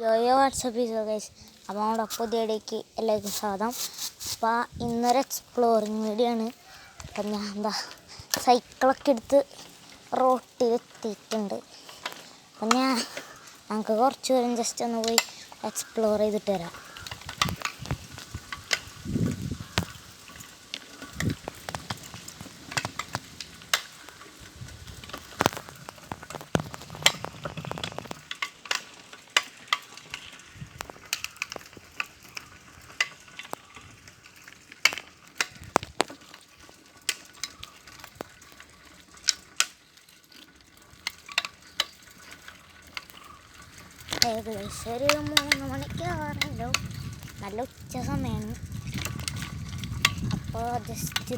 Yo-yo WhatsApp ചെയ്തോ guys. അപ്പോൾ നമ്മുടെ പുതിയടേക്ക് എല്ലാവർക്കും സ്വാഗതം. അപ്പോൾ ഇന്നൊരു എക്സ്പ്ലോറിങ് വീഡിയോ ആണ്. അപ്പം ഞാൻ സൈക്കിളൊക്കെ എടുത്ത് റോട്ടിൽ എത്തിയിട്ടുണ്ട്. അപ്പം ഞങ്ങൾക്ക് കുറച്ച് പേരും ജസ്റ്റ് ഒന്ന് പോയി എക്സ്പ്ലോർ ചെയ്തിട്ട് വരാം. ഏകദേശം ഒരു 3 മണിക്ക് ആവാറല്ലോ. നല്ല ഉച്ച സമയമാണ്. അപ്പോൾ ജസ്റ്റ്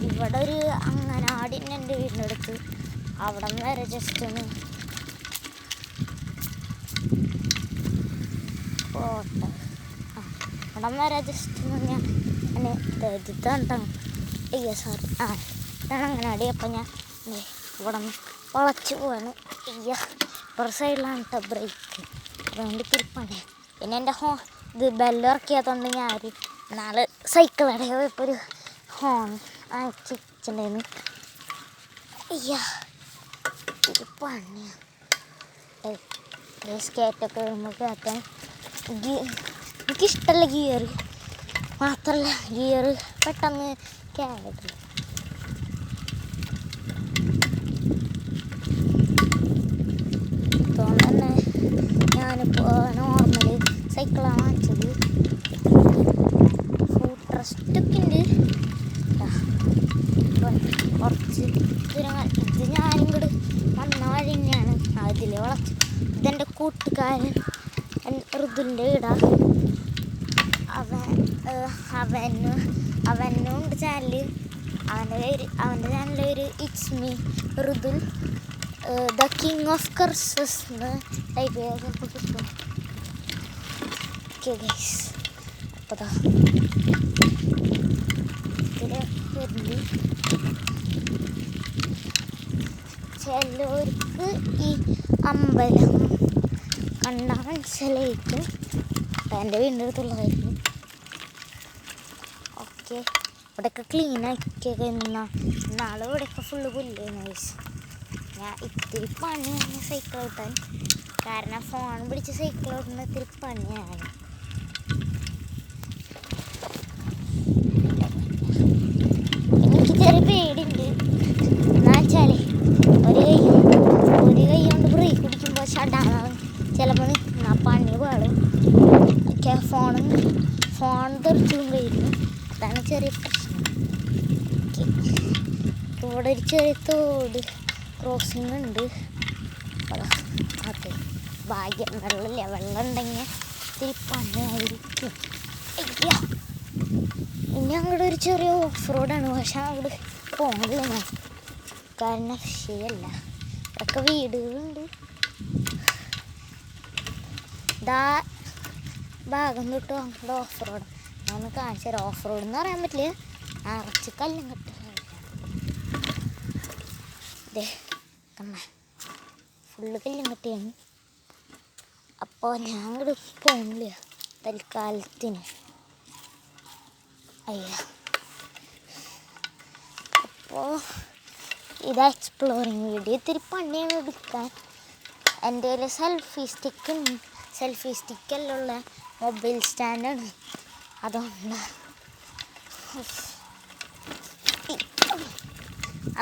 ഇവിടെ ഒരു അങ്ങനാടിന് എൻ്റെ വീടിൻ്റെ അടുത്ത് അവിടെ നിന്ന് വരെ ജസ്റ്റ് ഒന്ന് പോട്ടെ. അവിടെ നിന്ന് വരെ ജസ്റ്റ് ഒന്ന് ഞാൻ ഇതാണ് സോറി ഇതാണ് അങ്ങനാടി. അപ്പം ഞാൻ ഇവിടെ നിന്ന് വളച്ച് പോവാണ്. ഒരു സൈഡിലാണ് കേട്ടോ ബ്രേക്ക്, അതുകൊണ്ട് തിരിപ്പാണ്. പിന്നെ എൻ്റെ ഇത് ബെല്ലിറക്കിയതുകൊണ്ട് ഞാൻ നാളെ സൈക്കിളടെ പോയപ്പോൾ ഒരു ഹോൺ വെച്ചിട്ടുണ്ടായിരുന്നു. തിരിപ്പാണ് സ്കേറ്റൊക്കെ വരുമ്പോൾ കയറ്റാൻ എനിക്കിഷ്ടമല്ല ഗിയർ. മാത്രമല്ല ഗിയർ പെട്ടെന്ന് കയറിട്ടില്ല. അതുകൊണ്ട് തന്നെ ഞാനിപ്പോൾ നോർമൽ സൈക്കിളാണ് വാങ്ങിച്ചത്. ഫുഡ് റെസ്റ്റൊക്കെ ഉണ്ട്. കുറച്ച് ഇത് ഞാനിങ്ങോട്ട് വന്ന വഴി തന്നെയാണ്. അതിൽ വളച്ച് ഇതെൻ്റെ കൂട്ടുകാരൻ ഋതുവിൻ്റെ വീടാ. അവനുണ്ട് ചാനൽ. അവൻ്റെ ചാനലിൽ ഒരു it's me Rithul the king of curses എന്ന് ടൈപ്പ് ചെയ്താൽ ചിലപ്പോൾ കിട്ടും. ഓക്കെ ഗൈസ്, അപ്പോൾ വരുന്നത് ചിലവർക്ക് ഈ അമ്പലം കണ്ടാൽ മനസ്സിലായിരിക്കും. എൻ്റെ വീടിൻ്റെ അടുത്തുള്ളതായിരുന്നു. ഓക്കെ, ഇവിടെയൊക്കെ ക്ലീൻ ആക്കിയൊക്കെ നാളെ ഇവിടെയൊക്കെ ഫുള്ള് പുല്ലായിരുന്നു ഗൈസ്. ഞാൻ ഇത്തിരി പണിയാണ് സൈക്കിൾ ഓട്ടാൻ. കാരണം ഫോൺ പിടിച്ച് സൈക്കിൾ ഓട്ടുന്ന ഇത്തിരി പണിയാണ്. എനിക്ക് ചെറിയ പേടിയുണ്ട്. എന്നാ വെച്ചാൽ ഒരു കൈ കൊണ്ട് ബ്രേക്ക് പിടിക്കുമ്പോൾ ഷട്ടാണ് ചിലപ്പോൾ നിൽക്കുന്ന പണി പാടും. ഫോൺ തെറിച്ചും കഴിയുന്നു. അതാണ് ചെറിയ പ്രശ്നം. ഇവിടെ ഒരു ചെറിയ തോട് ക്രോസിങ് ഉണ്ട്. അതെ, ഭാഗ്യം വെള്ളമില്ല. വെള്ളം ഉണ്ടെങ്കിൽ ഇത്തിരി പണിയായിരിക്കും. ഇനി അങ്ങോട്ട് ഒരു ചെറിയ ഓഫ് റോഡാണ്. പക്ഷെ അങ്ങോട്ട് പോകില്ല ഞാൻ, കാരണം ശരിയല്ല. ഇതൊക്കെ വീടുകളുണ്ട്. ഭാഗം തൊട്ട് അങ്ങോട്ട് ഓഫ് റോഡ്. ഞാൻ കാണിച്ചു തരാം. ഓഫ് റോഡ് എന്ന് പറയാൻ പറ്റില്ല, നിറച്ച് കല്ലും കെട്ടില്ല. ഫുള്ള് കല്ലും കെട്ടിയാണ്. അപ്പോൾ ഞാൻ അങ്ങോട്ട് പോണില്ല തൽക്കാലത്തിന്. അപ്പോൾ ഇത് എക്സ്പ്ലോറിങ് വീഡിയോ. ഇത്തിരി പണിയാണ് എടുക്കാൻ. എൻ്റെ ഒരു സെൽഫി സ്റ്റിക്കെല്ലാം ഉള്ള മൊബൈൽ സ്റ്റാൻഡാണ്. അതുകൊണ്ട്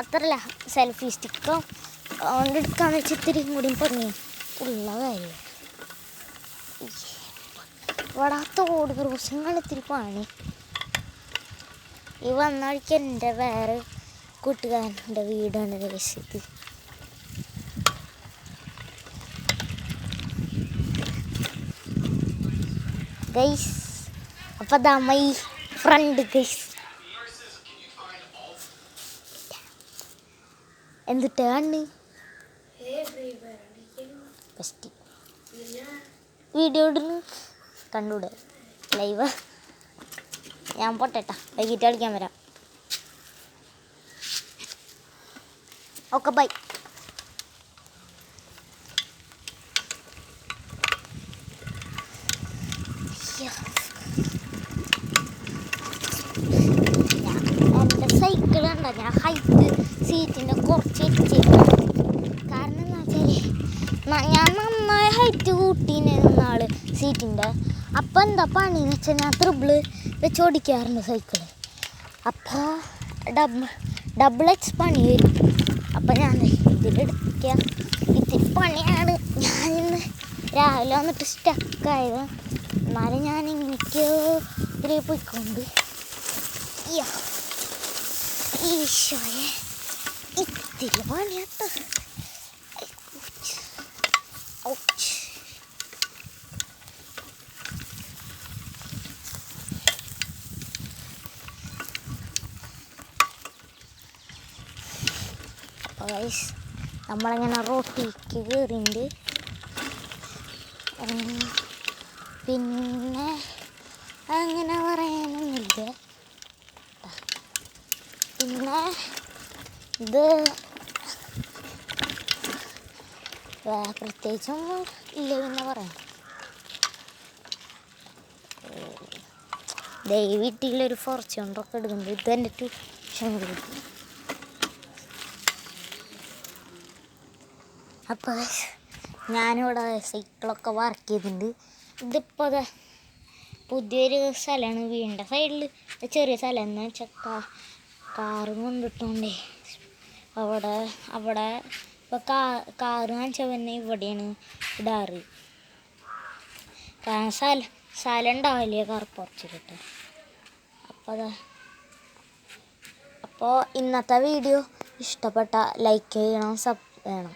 അത്രല്ല, സെൽഫി സ്റ്റിക്കോ കൊണ്ട് എടുക്കാന്ന് വെച്ചാൽ ഇത്തിരി കൂടി പണി ഉള്ള കാര്യം. ഇവിടെ തോട് ക്രോസിങ്ങാണ് ഇത്തിരി പണി. ഈ വന്ന വഴിക്ക് എൻ്റെ വേറെ കൂട്ടുകാരൻ്റെ വീടാണ് രസിത്. ഗൈസ്, അപ്പം അതാ ഈ ഫ്രണ്ട് ഗൈസ്. എന്തിട്ടാണ് ഫസ്റ്റ് വീഡിയോ ഇടുന്നു കണ്ടൂടെ ലൈവ്. ഞാൻ പൊട്ടേട്ടാ, വൈകിട്ട് കളിക്കാൻ വരാം. Okay bye. കണ്ട ഞാൻ ഹൈറ്റ് സീറ്റിൻ്റെ കുറച്ച് വെച്ചേക്കാം. കാരണം എന്താ വെച്ചാൽ ഞാൻ നന്നായി ഹൈറ്റ് കൂട്ടിയിരുന്നു നാള് സീറ്റിൻ്റെ. അപ്പം എന്താ പണിയെന്ന് വെച്ചാൽ ഞാൻ ത്രിബിള് വെച്ച് ഓടിക്കാറുണ്ട് സൈക്കിള്. അപ്പോൾ ഡബിൾ എക്സ് പണി വരും. അപ്പം ഞാൻ ഇതിലെടുക്കുക. ഇത്തിരി പണിയാണ്. ഞാനിന്ന് രാവിലെ വന്നിട്ട് സ്റ്റക്കായത്. എന്നാലും ഞാൻ എനിക്ക് ഇതിൽ പോയിക്കൊണ്ട് ഈശോയെ ഇത്തിരി പണിയാട്ടോ. അപ്പോൾ നമ്മളിങ്ങനെ റോട്ടിക്ക് കയറിണ്ട്. പിന്നെ അങ്ങനെ പറയാനൊന്നുമില്ല. പിന്നെ ഇത് പ്രത്യേകിച്ചൊന്നും ഇല്ല. പിന്നെ പറയാം, വീട്ടിലൊരു ഫോർച്യൂണറൊക്കെ എടുക്കുന്നുണ്ട്. ഇത് എൻ്റെ ട്യൂഷൻ കൊടുക്കും. അപ്പോൾ ഞാനിവിടെ സൈക്കിളൊക്കെ വർക്ക് ചെയ്തിട്ടുണ്ട്. ഇതിപ്പോൾ അതെ പുതിയൊരു സ്ഥലമാണ്. വീടിൻ്റെ സൈഡിൽ ചെറിയ സ്ഥലം എന്ന് വെച്ചാൽ കാറ് കൊണ്ടിട്ടോണ്ടേ അവിടെ ഇപ്പോൾ കാറ് കാണിച്ചാൽ പിന്നെ ഇവിടെയാണ് ഇടാറ്. കാരണം സ്ഥലം ഉണ്ടാവില്ലേ കാർ പുറച്ചിട്ട്. അപ്പോൾ ഇന്നത്തെ വീഡിയോ ഇഷ്ടപ്പെട്ട ലൈക്ക് ചെയ്യണം, സബ് ചെയ്യണം.